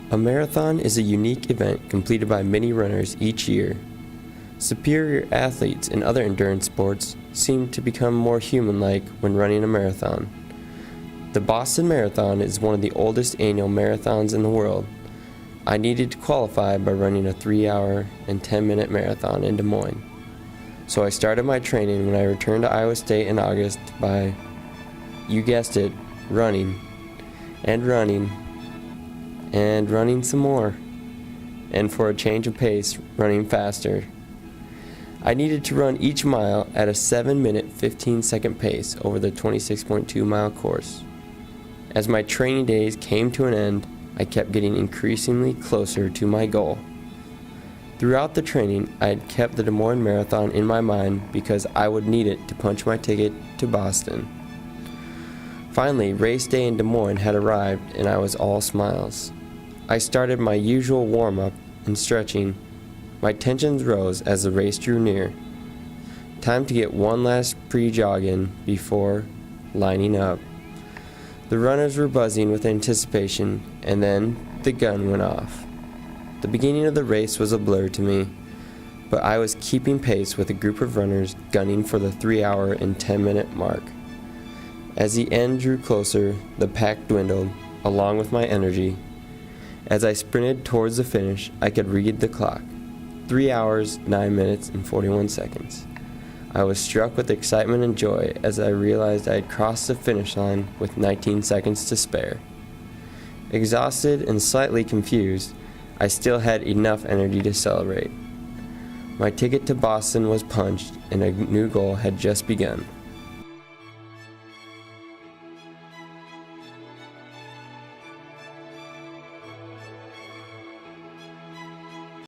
A marathon is a unique event completed by many runners each year. Superior athletes in other endurance sports seem to become more human-like when running a marathon. The Boston Marathon is one of the oldest annual marathons in the world. I needed to qualify by running a 3-hour and 10-minute marathon in Des Moines. So I started my training when I returned to Iowa State in August by, you guessed it, running, and running, and running some more, and for a change of pace, running faster. I needed to run each mile at a 7-minute 15-second pace over the 26.2-mile course. As my training days came to an end, I kept getting increasingly closer to my goal. Throughout the training, I had kept the Des Moines Marathon in my mind because I would need it to punch my ticket to Boston. Finally, race day in Des Moines had arrived and I was all smiles. I started my usual warm-up and stretching. My tensions rose as the race drew near. Time to get one last pre-jog in before lining up. The runners were buzzing with anticipation, and then the gun went off. The beginning of the race was a blur to me, but I was keeping pace with a group of runners gunning for the 3-hour and 10-minute mark. As the end drew closer, the pack dwindled, along with my energy. As I sprinted towards the finish, I could read the clock. 3 hours, 9 minutes, and 41 seconds. I was struck with excitement and joy as I realized I had crossed the finish line with 19 seconds to spare. Exhausted and slightly confused, I still had enough energy to celebrate. My ticket to Boston was punched and a new goal had just begun.